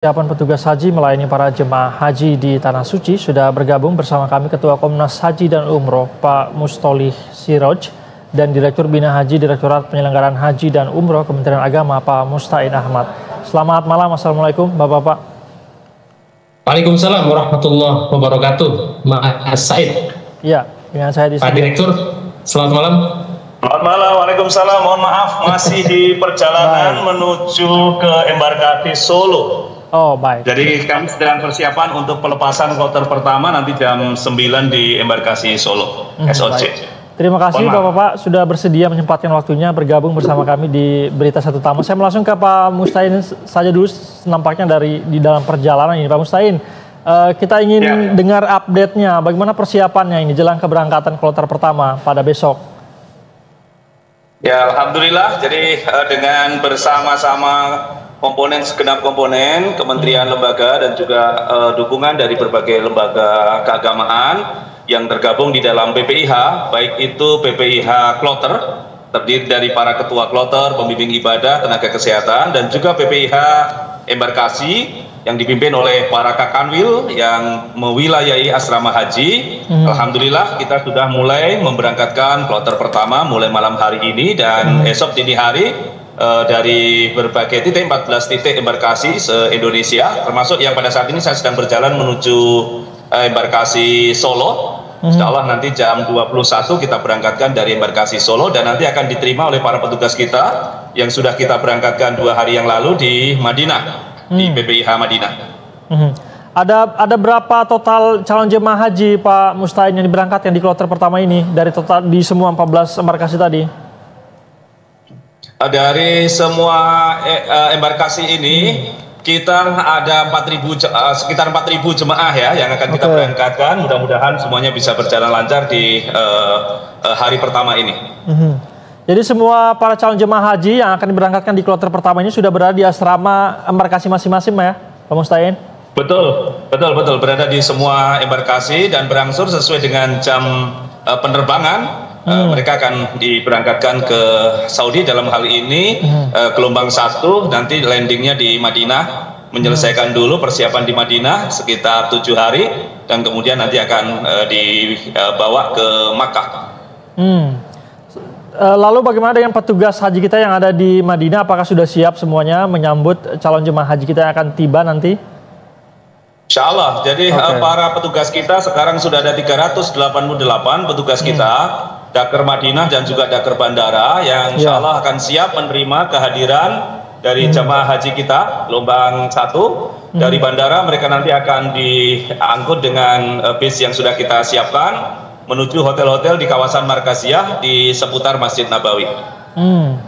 Persiapan petugas haji melayani para jemaah haji di Tanah Suci sudah bergabung bersama kami Ketua Komnas Haji dan Umroh Pak Mustolih Siroj dan Direktur Bina Haji Direktorat Penyelenggaraan Haji dan Umroh Kementerian Agama Pak Mustain Ahmad. Selamat malam, Assalamualaikum Bapak-Bapak. Waalaikumsalam warahmatullahi wabarakatuh. Mas Said. Ya, dengan saya di sini. Pak Direktur, selamat malam. Selamat malam, waalaikumsalam. Mohon maaf, masih di perjalanan menuju ke embarkasi Solo. Oh, baik. Jadi kami sedang persiapan untuk pelepasan kloter pertama nanti jam 9 di embarkasi Solo, SOC. Baik. Terima kasih Bapak-Bapak sudah bersedia menyempatkan waktunya bergabung bersama kami di Berita Satu Tamu. Saya mau langsung ke Pak Mustain saja dulu, nampaknya di dalam perjalanan ini. Pak Mustain, kita ingin dengar update-nya, bagaimana persiapannya ini jelang keberangkatan kloter pertama pada besok. Ya, alhamdulillah. Jadi dengan bersama-sama segenap komponen, kementerian, lembaga, dan juga dukungan dari berbagai lembaga keagamaan yang tergabung di dalam PPIH, baik itu PPIH Kloter, terdiri dari para ketua kloter, pembimbing ibadah, tenaga kesehatan, dan juga PPIH Embarkasi yang dipimpin oleh para Kakanwil yang mewilayahi asrama haji. Alhamdulillah kita sudah mulai memberangkatkan kloter pertama mulai malam hari ini dan esok dini hari dari berbagai titik, 14 titik embarkasi se-Indonesia, termasuk yang pada saat ini saya sedang berjalan menuju embarkasi Solo. Insya Allah nanti jam 21 kita berangkatkan dari embarkasi Solo dan nanti akan diterima oleh para petugas kita yang sudah kita berangkatkan 2 hari yang lalu di Madinah, di PPIH Madinah. Ada berapa total calon jemaah haji Pak Mustain yang diberangkatkan di kloter pertama ini dari total di semua 14 embarkasi tadi? Dari semua embarkasi ini kita ada sekitar 4.000 jemaah ya yang akan kita berangkatkan. Mudah-mudahan semuanya bisa berjalan lancar di hari pertama ini. Jadi semua para calon jemaah haji yang akan diberangkatkan di kloter pertama ini sudah berada di asrama embarkasi masing-masing ya, Pak Mustain? Betul berada di semua embarkasi dan berangsur sesuai dengan jam penerbangan. Mereka akan diberangkatkan ke Saudi dalam hal ini gelombang 1 nanti landingnya di Madinah, menyelesaikan dulu persiapan di Madinah sekitar 7 hari dan kemudian nanti akan dibawa ke Makkah. Lalu bagaimana dengan petugas haji kita yang ada di Madinah, apakah sudah siap semuanya menyambut calon jemaah haji kita yang akan tiba nanti? Insya Allah, jadi para petugas kita sekarang sudah ada 388 petugas kita, Daker Madinah dan juga Daker Bandara yang insya Allah akan siap menerima kehadiran dari jemaah haji kita gelombang 1 dari bandara. Mereka nanti akan diangkut dengan bis yang sudah kita siapkan menuju hotel-hotel di kawasan Markaziyah di seputar Masjid Nabawi.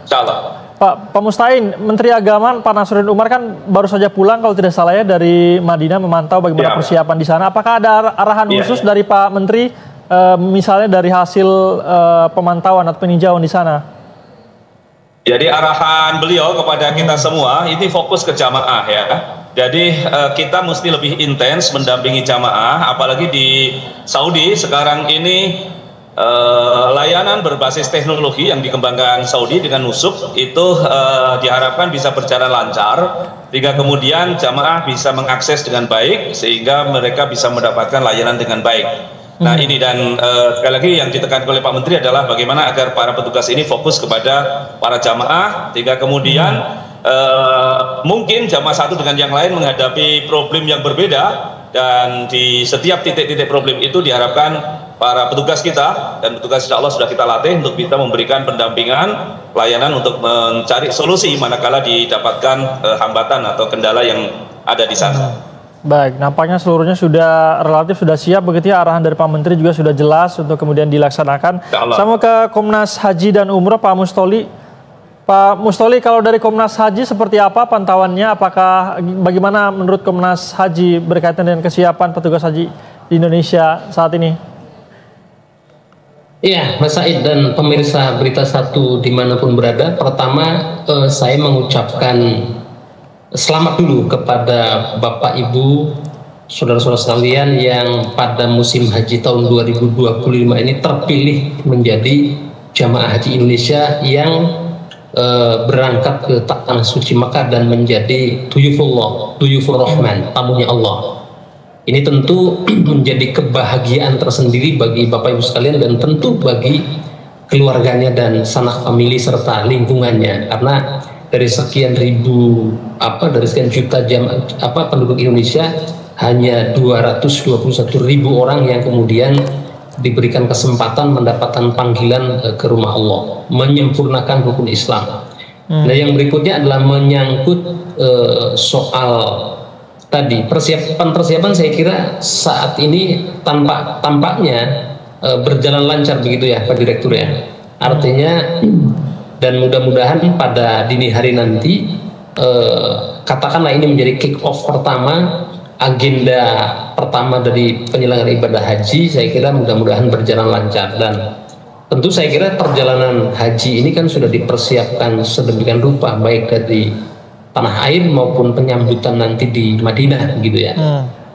Insya Allah. Pak Mustain, Menteri Agama Pak Nasruddin Umar kan baru saja pulang kalau tidak salah ya dari Madinah memantau bagaimana persiapan di sana. Apakah ada arahan khusus dari Pak Menteri, misalnya dari hasil pemantauan atau peninjauan di sana? Jadi arahan beliau kepada kita semua ini fokus ke jamaah ya. Jadi kita mesti lebih intens mendampingi jamaah, apalagi di Saudi sekarang ini. Layanan berbasis teknologi yang dikembangkan Saudi dengan nusuk itu diharapkan bisa berjalan lancar sehingga kemudian jamaah bisa mengakses dengan baik sehingga mereka bisa mendapatkan layanan dengan baik. Nah ini dan sekali lagi yang ditekankan oleh Pak Menteri adalah bagaimana agar para petugas ini fokus kepada para jamaah sehingga kemudian mungkin jamaah satu dengan yang lain menghadapi problem yang berbeda dan di setiap titik-titik problem itu diharapkan para petugas kita dan petugas insya Allah sudah kita latih untuk bisa memberikan pendampingan layanan untuk mencari solusi manakala didapatkan hambatan atau kendala yang ada di sana. Baik, nampaknya seluruhnya relatif sudah siap begitu ya, arahan dari Pak Menteri juga sudah jelas untuk kemudian dilaksanakan. Sama ke Komnas Haji dan Umroh Pak Mustolih. Pak Mustolih, kalau dari Komnas Haji seperti apa pantauannya? Bagaimana menurut Komnas Haji berkaitan dengan kesiapan petugas haji di Indonesia saat ini? Iya, Mas Said dan pemirsa Berita Satu dimanapun berada, pertama saya mengucapkan selamat dulu kepada Bapak Ibu, saudara-saudara sekalian yang pada musim haji tahun 2025 ini terpilih menjadi jamaah haji Indonesia yang berangkat ke tanah suci Makkah dan menjadi duyufur Rahman, tamunya Allah. Ini tentu menjadi kebahagiaan tersendiri bagi Bapak Ibu sekalian dan tentu bagi keluarganya dan sanak famili serta lingkungannya, karena dari sekian juta penduduk Indonesia hanya 221.000 orang yang kemudian diberikan kesempatan mendapatkan panggilan ke rumah Allah, menyempurnakan rukun Islam. Nah, yang berikutnya adalah menyangkut soal tadi persiapan saya kira saat ini tampaknya berjalan lancar begitu ya Pak Direktur ya. Artinya dan mudah-mudahan pada dini hari nanti katakanlah ini menjadi kick off pertama, agenda pertama dari penyelenggaraan ibadah haji, saya kira mudah-mudahan berjalan lancar. Dan tentu saya kira perjalanan haji ini kan sudah dipersiapkan sedemikian rupa baik dari tanah air maupun penyambutan nanti di Madinah gitu ya.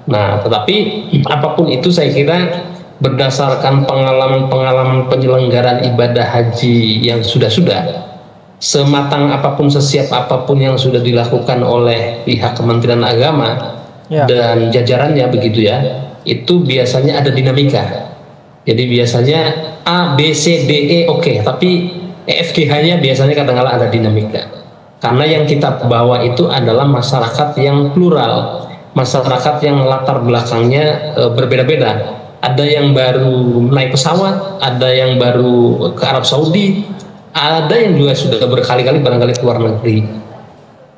Nah, tetapi apapun itu saya kira berdasarkan pengalaman penyelenggaraan ibadah haji yang sudah sematang apapun, sesiap apapun yang sudah dilakukan oleh pihak Kementerian Agama dan jajarannya begitu ya, itu biasanya ada dinamika. Jadi biasanya A, B, C, D, E oke, tapi EFGH-nya biasanya kadang-kala ada dinamika. Karena yang kita bawa itu adalah masyarakat yang plural, masyarakat yang latar belakangnya berbeda-beda. Ada yang baru naik pesawat, ada yang baru ke Arab Saudi, ada yang juga sudah berkali-kali barangkali ke luar negeri.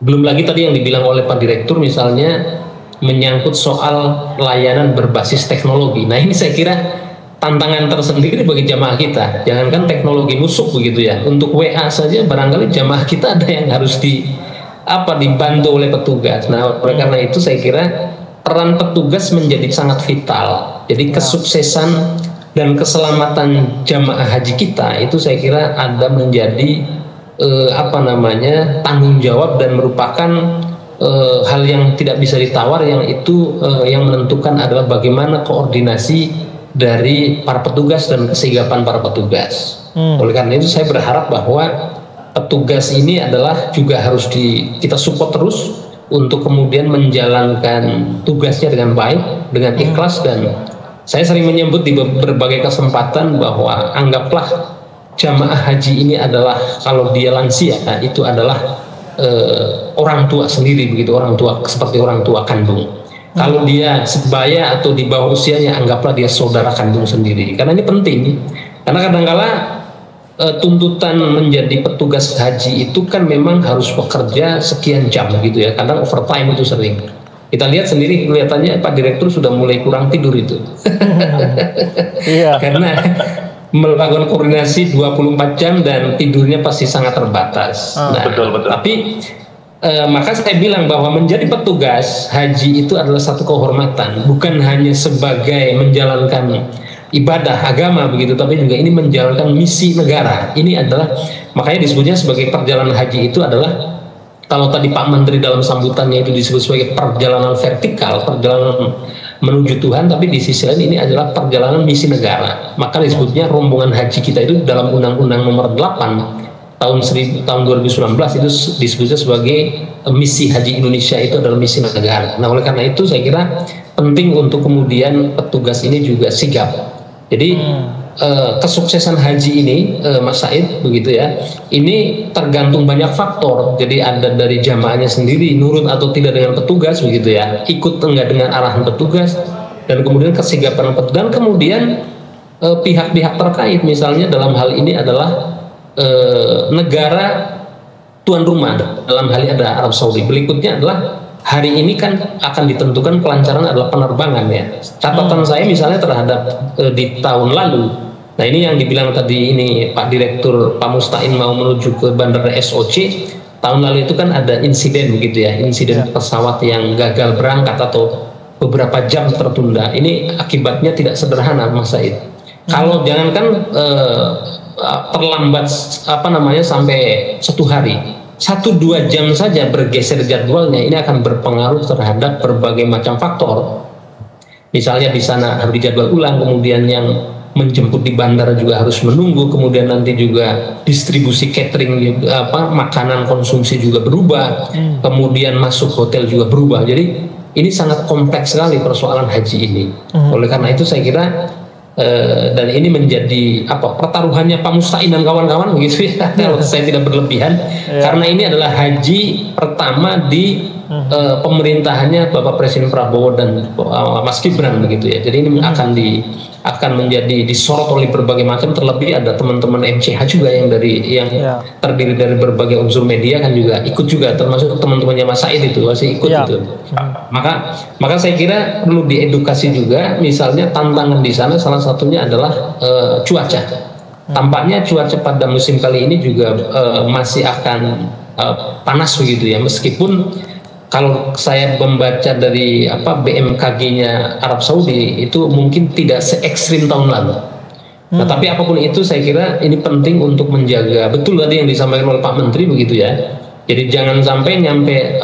Belum lagi tadi yang dibilang oleh Pak Direktur misalnya menyangkut soal layanan berbasis teknologi. Nah, ini saya kira tantangan tersendiri bagi jamaah kita. Jangankan teknologi musuh begitu ya, untuk WA saja barangkali jamaah kita ada yang harus dibantu oleh petugas. Nah, oleh karena itu saya kira peran petugas menjadi sangat vital. Jadi kesuksesan dan keselamatan jamaah haji kita itu saya kira ada menjadi tanggung jawab dan merupakan hal yang tidak bisa ditawar, yang itu yang menentukan adalah bagaimana koordinasi dari para petugas dan kesigapan para petugas. Oleh karena itu saya berharap bahwa petugas ini adalah juga harus kita support terus untuk kemudian menjalankan tugasnya dengan baik, dengan ikhlas. Dan saya sering menyebut di berbagai kesempatan bahwa anggaplah jamaah haji ini adalah, kalau dia lansia itu adalah orang tua sendiri begitu, orang tua seperti orang tua kandung. Kalau dia sebaya atau di bawah usianya, anggaplah dia saudara kandung sendiri. Karena ini penting, karena kadang-kala tuntutan menjadi petugas haji itu kan memang harus bekerja sekian jam gitu ya, kadang overtime itu sering. Kita lihat sendiri, kelihatannya Pak Direktur sudah mulai kurang tidur itu. Karena melakukan koordinasi 24 jam dan tidurnya pasti sangat terbatas. Betul. Tapi maka saya bilang bahwa menjadi petugas haji itu adalah satu kehormatan, bukan hanya sebagai menjalankan ibadah agama begitu, tapi juga ini menjalankan misi negara. Ini adalah, makanya disebutnya sebagai perjalanan haji itu adalah, kalau tadi Pak Menteri dalam sambutannya itu disebut sebagai perjalanan vertikal, perjalanan menuju Tuhan, tapi di sisi lain ini adalah perjalanan misi negara. Maka disebutnya rombongan haji kita itu dalam Undang-Undang Nomor 8 tahun 2019 itu disebutnya sebagai misi haji Indonesia, itu adalah misi negara. Nah, oleh karena itu saya kira penting untuk kemudian petugas ini juga sigap. Jadi kesuksesan haji ini, Mas Said begitu ya, ini tergantung banyak faktor. Jadi ada dari jamaahnya sendiri nurut atau tidak dengan petugas begitu ya, ikut enggak dengan arahan petugas, dan kemudian kesigapan petugas, dan kemudian pihak-pihak terkait, misalnya dalam hal ini adalah negara tuan rumah, dalam hal ini ada Arab Saudi. Berikutnya adalah hari ini kan akan ditentukan kelancaran adalah penerbangan ya. Catatan saya misalnya terhadap di tahun lalu. Nah, ini yang dibilang tadi ini Pak Direktur Pak Mustain mau menuju ke Bandara SOC. Tahun lalu itu kan ada insiden begitu ya, insiden pesawat yang gagal berangkat atau beberapa jam tertunda. Ini akibatnya tidak sederhana, Mas Said. Kalau jangankan terlambat sampai 1 hari, 1-2 jam saja bergeser jadwalnya, ini akan berpengaruh terhadap berbagai macam faktor. Misalnya di sana harus dijadwal ulang, kemudian yang menjemput di bandara juga harus menunggu, kemudian nanti juga distribusi catering makanan konsumsi juga berubah, kemudian masuk hotel juga berubah. Jadi ini sangat kompleks sekali persoalan haji ini. Oleh karena itu saya kira dan ini menjadi pertaruhannya Pak Mustain dan kawan-kawan begitu ya, kalau saya tidak berlebihan, karena ini adalah haji pertama di pemerintahannya Bapak Presiden Prabowo dan Mas Gibran begitu ya. Jadi ini akan menjadi disorot oleh berbagai macam, terlebih ada teman-teman MCH juga yang terdiri dari berbagai unsur media kan juga ikut juga, termasuk teman-temannya Mas Said itu masih ikut itu. Maka saya kira perlu diedukasi juga, misalnya tantangan di sana salah satunya adalah cuaca. Tampaknya cuaca pada musim kali ini juga masih akan panas begitu ya, meskipun kalau saya membaca dari BMKG-nya Arab Saudi itu mungkin tidak se-ekstrim tahun lalu. Nah, tapi apapun itu saya kira ini penting untuk menjaga, betul tadi yang disampaikan oleh Pak Menteri begitu ya. Jadi jangan sampai nyampe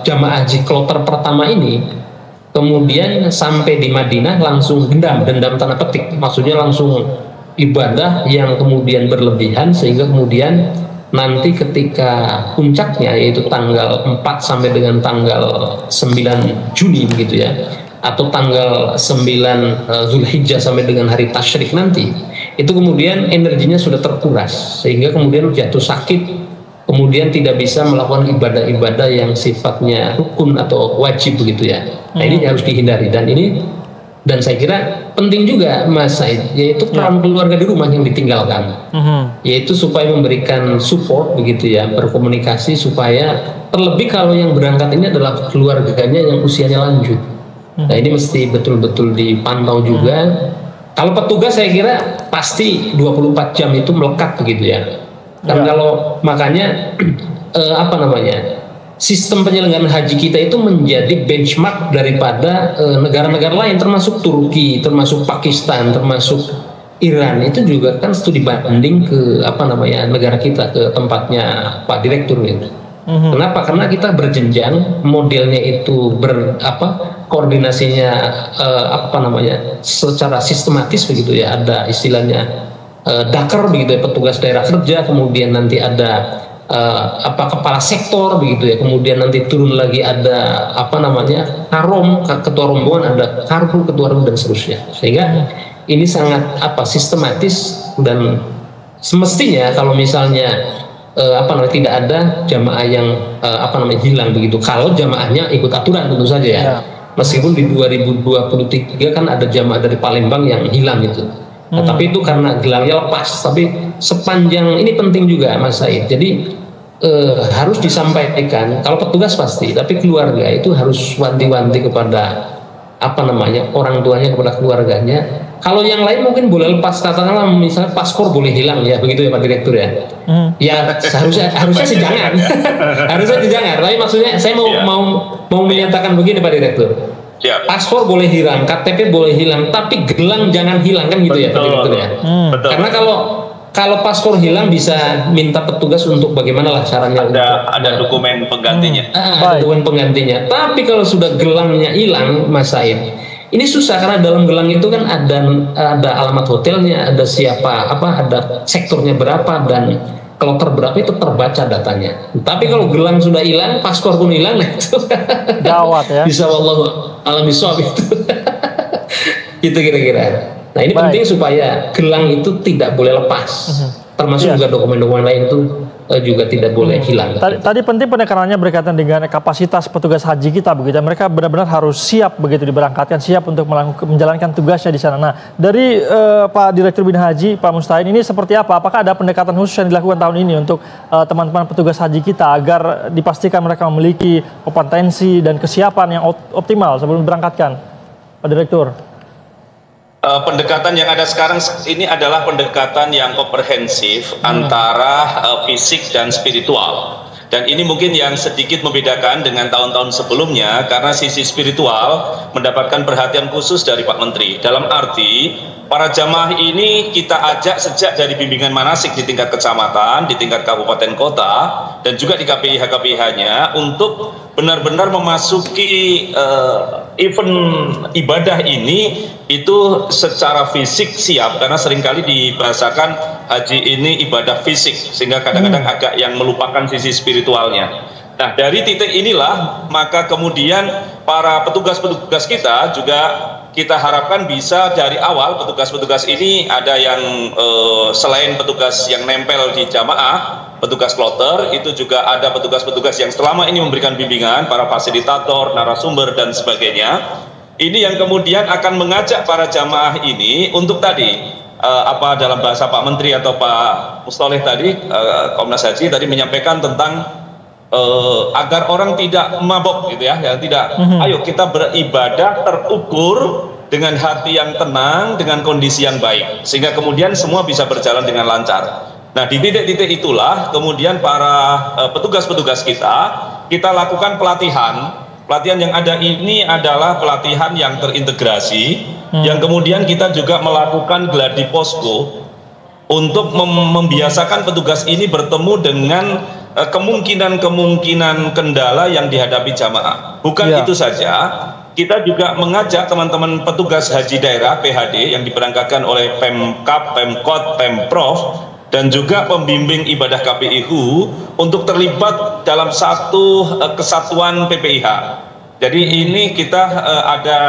jamaah haji kloter pertama ini kemudian sampai di Madinah langsung dendam tanda petik, maksudnya langsung ibadah yang kemudian berlebihan sehingga kemudian nanti ketika puncaknya yaitu tanggal 4 sampai dengan tanggal 9 Juni begitu ya, atau tanggal 9 Zulhijjah sampai dengan hari tasyrik nanti, itu kemudian energinya sudah terkuras sehingga kemudian jatuh sakit, kemudian tidak bisa melakukan ibadah-ibadah yang sifatnya rukun atau wajib begitu ya. Nah ini harus dihindari, dan saya kira penting juga Mas Said, yaitu peran keluarga di rumah yang ditinggalkan, yaitu supaya memberikan support begitu ya, berkomunikasi supaya terlebih kalau yang berangkat ini adalah keluarganya yang usianya lanjut. Nah ini mesti betul-betul dipantau juga. Kalau petugas saya kira pasti 24 jam itu melekat begitu ya. Dan kalau makanya sistem penyelenggaraan haji kita itu menjadi benchmark daripada negara-negara lain, termasuk Turki, termasuk Pakistan, termasuk Iran. Itu juga kan studi banding ke negara kita, ke tempatnya Pak Direktur itu. Kenapa? Karena kita berjenjang, modelnya itu koordinasinya secara sistematis begitu ya. Ada istilahnya Dakar begitu ya, petugas daerah kerja, kemudian nanti ada kepala sektor begitu ya, kemudian nanti turun lagi ada karom, ketua rombongan, ada karpu, ketua rombongan dan seterusnya, sehingga ini sangat sistematis, dan semestinya kalau misalnya tidak ada jamaah yang hilang begitu, kalau jamaahnya ikut aturan tentu saja ya. Meskipun di 2023 kan ada jamaah dari Palembang yang hilang itu. Nah, tapi itu karena gelangnya lepas. Tapi sepanjang ini penting juga Mas Said. Jadi harus disampaikan. Kalau petugas pasti, tapi keluarga itu harus wanti-wanti kepada orang tuanya, kepada keluarganya. Kalau yang lain mungkin boleh lepas, katakanlah misalnya paspor boleh hilang ya, begitu ya Pak Direktur ya. Ya harusnya sih jangan. Harusnya sih jangan. Tapi maksudnya saya mau menyatakan begini Pak Direktur. Paspor boleh hilang, KTP boleh hilang, tapi gelang jangan hilang kan gitu. Betul, ya Pak Direktur ya. Karena kalau paspor hilang bisa minta petugas untuk bagaimana lah caranya. Ada dokumen penggantinya. Ada dokumen penggantinya. Tapi kalau sudah gelangnya hilang Mas Said, ini susah karena dalam gelang itu kan ada alamat hotelnya, ada siapa, ada sektornya berapa dan kloter berapa, itu terbaca datanya. Tapi kalau gelang sudah hilang, paspor pun hilang, nah itu gawat ya. Bisa wallahu alam bisawab itu. Itu kira-kira. Nah ini penting supaya gelang itu tidak boleh lepas, termasuk juga dokumen-dokumen lain itu juga tidak boleh hilang. Tadi penting penekanannya berkaitan dengan kapasitas petugas haji kita begitu. Mereka benar-benar harus siap begitu diberangkatkan, siap untuk menjalankan tugasnya di sana. Nah, dari Pak Direktur Bina Haji, Pak Mustain, ini seperti apa? Apakah ada pendekatan khusus yang dilakukan tahun ini untuk teman-teman petugas haji kita agar dipastikan mereka memiliki kompetensi dan kesiapan yang optimal sebelum diberangkatkan, Pak Direktur? Pendekatan yang ada sekarang ini adalah pendekatan yang komprehensif antara fisik dan spiritual. Dan ini mungkin yang sedikit membedakan dengan tahun-tahun sebelumnya, karena sisi spiritual mendapatkan perhatian khusus dari Pak Menteri. Dalam arti para jamaah ini kita ajak sejak dari bimbingan manasik di tingkat kecamatan, di tingkat kabupaten kota, dan juga di KPIH-KPIH-nya untuk benar-benar memasuki event ibadah ini itu secara fisik siap, karena seringkali dibahasakan haji ini ibadah fisik sehingga kadang-kadang agak yang melupakan sisi spiritualnya. Nah, dari titik inilah maka kemudian para petugas-petugas kita juga kita harapkan bisa dari awal petugas-petugas ini ada yang selain petugas yang nempel di jamaah, petugas kloter, itu juga ada petugas-petugas yang selama ini memberikan bimbingan, para fasilitator, narasumber dan sebagainya. Ini yang kemudian akan mengajak para jamaah ini untuk tadi apa dalam bahasa Pak Menteri atau Pak Mustoleh tadi, Komnas Haji tadi menyampaikan tentang agar orang tidak mabok gitu ya, yang tidak. Ayo kita beribadah terukur dengan hati yang tenang, dengan kondisi yang baik, sehingga kemudian semua bisa berjalan dengan lancar. Nah, di titik-titik itulah kemudian para petugas-petugas kita lakukan pelatihan. Pelatihan yang ada ini adalah pelatihan yang terintegrasi, yang kemudian kita juga melakukan gladi posko untuk membiasakan petugas ini bertemu dengan kemungkinan-kemungkinan kendala yang dihadapi jamaah. Bukan itu saja, kita juga mengajak teman-teman petugas haji daerah PHD yang diberangkatkan oleh Pemkab, Pemkot, Pemprov, dan juga pembimbing ibadah KPIHU untuk terlibat dalam satu kesatuan PPIH. Jadi ini kita ada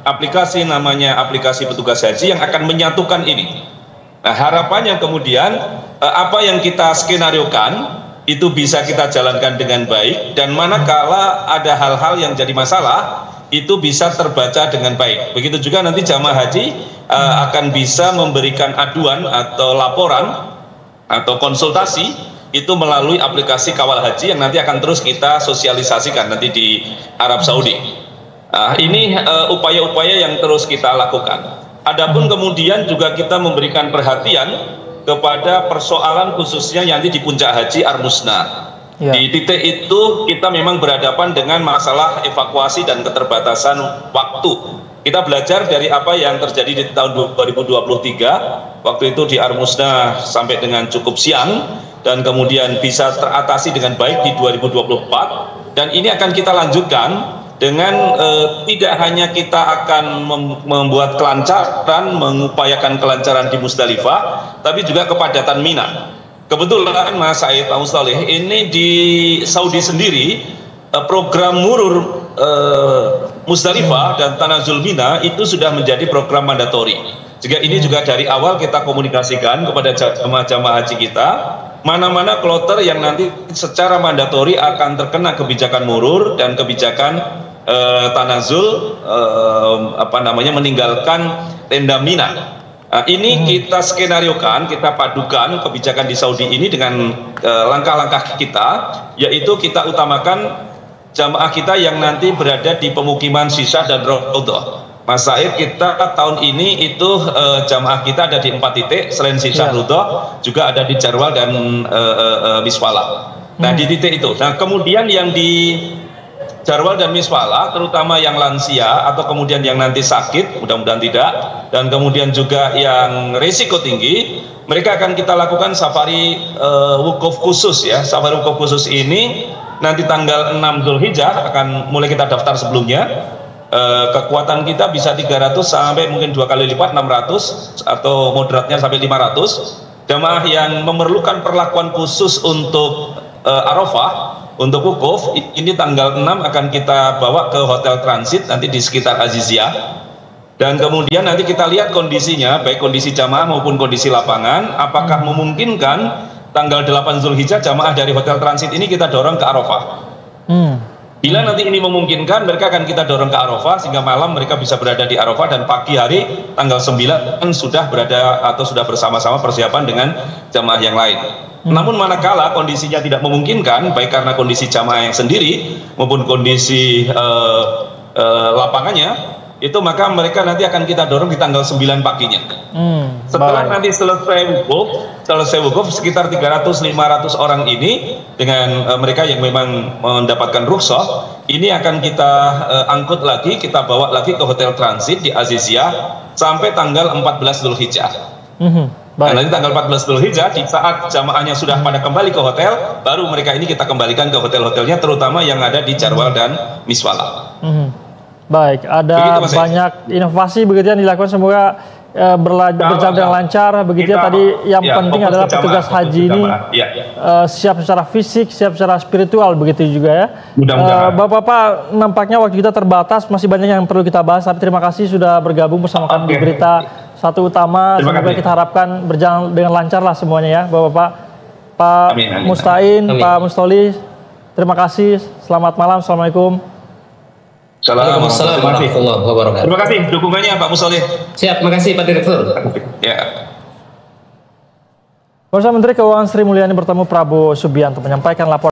aplikasi namanya aplikasi petugas haji yang akan menyatukan ini. Nah, harapannya kemudian apa yang kita skenariokan itu bisa kita jalankan dengan baik, dan manakala ada hal-hal yang jadi masalah itu bisa terbaca dengan baik. Begitu juga nanti jamaah haji akan bisa memberikan aduan atau laporan atau konsultasi itu melalui aplikasi Kawal Haji yang nanti akan terus kita sosialisasikan nanti di Arab Saudi. Ini upaya-upaya yang terus kita lakukan. Adapun kemudian juga kita memberikan perhatian kepada persoalan khususnya nanti di puncak haji Armusna. Di titik itu kita memang berhadapan dengan masalah evakuasi dan keterbatasan waktu. Kita belajar dari apa yang terjadi di tahun 2023, waktu itu di Armusna sampai dengan cukup siang, dan kemudian bisa teratasi dengan baik di 2024, dan ini akan kita lanjutkan dengan tidak hanya kita akan membuat kelancaran, mengupayakan kelancaran di Musdalifah, tapi juga kepadatan Mina. Kebetulan Mas Said, Pak Mustoleh, ini di Saudi sendiri program murur Musdalifah dan Tanazul Mina itu sudah menjadi program mandatori. Jika ini juga dari awal kita komunikasikan kepada jamaah haji kita, mana-mana kloter yang nanti secara mandatori akan terkena kebijakan murur dan kebijakan Tanazul meninggalkan tenda Mina. Ini kita skenariokan, kita padukan kebijakan di Saudi ini dengan langkah-langkah kita, yaitu kita utamakan jamaah kita yang nanti berada di pemukiman Sisah dan Raudhah. Mas Said, kita tahun ini itu jamaah kita ada di 4 titik, selain Sisah Raudhah juga ada di Jarwal dan Miswala. Nah, di titik itu. Nah, kemudian yang di Jarwal dan Miswala, terutama yang lansia atau kemudian yang nanti sakit, mudah-mudahan tidak, dan kemudian juga yang risiko tinggi, mereka akan kita lakukan safari wukuf khusus ya. Safari wukuf khusus ini nanti tanggal 6 Zulhijjah akan mulai kita daftar sebelumnya. Kekuatan kita bisa 300 sampai mungkin 2 kali lipat 600 atau moderatnya sampai 500. Jamaah yang memerlukan perlakuan khusus untuk Arafah, untuk wukuf, ini tanggal 6 akan kita bawa ke hotel transit nanti di sekitar Aziziyah, dan kemudian nanti kita lihat kondisinya, baik kondisi jamaah maupun kondisi lapangan, apakah memungkinkan tanggal 8 Zulhijjah jamaah dari hotel transit ini kita dorong ke Arafah. Bila nanti ini memungkinkan, mereka akan kita dorong ke Arafah sehingga malam mereka bisa berada di Arafah, dan pagi hari tanggal 9 sudah berada atau sudah bersama-sama persiapan dengan jamaah yang lain. Namun manakala kondisinya tidak memungkinkan, baik karena kondisi jamaah yang sendiri maupun kondisi lapangannya, itu maka mereka nanti akan kita dorong di tanggal 9 paginya. Setelah nanti selesai wukuf sekitar 300-500 orang ini dengan mereka yang memang mendapatkan rukhsah, ini akan kita angkut lagi, kita bawa lagi ke hotel transit di Aziziyah sampai tanggal 14 Dzulhijjah. Nah, nanti tanggal 14 Dzulhijjah, di saat jamaahnya sudah pada kembali ke hotel, baru mereka ini kita kembalikan ke hotel-hotelnya, terutama yang ada di Jarwal dan Miswala. Baik, ada begitu, banyak inovasi begitu yang dilakukan, semoga berjalan dengan lancar begitu ya. Tadi yang penting adalah petugas haji ini siap secara fisik, siap secara spiritual begitu juga ya. Bapak-bapak, nampaknya waktu kita terbatas, masih banyak yang perlu kita bahas, tapi terima kasih sudah bergabung bersama kami di Berita Satu Utama. Semoga kita harapkan berjalan dengan lancar lah semuanya ya, Bapak-bapak. Pak Mustain, Pak Mustoli, terima kasih. Selamat malam, assalamualaikum. Assalamualaikum warahmatullahi wabarakatuh. Terima kasih dukungannya Pak Mustoli. Siap, makasih Pak Direktur. Ya. Pemirsa, Menteri Keuangan Sri Mulyani bertemu Prabowo Subianto menyampaikan laporan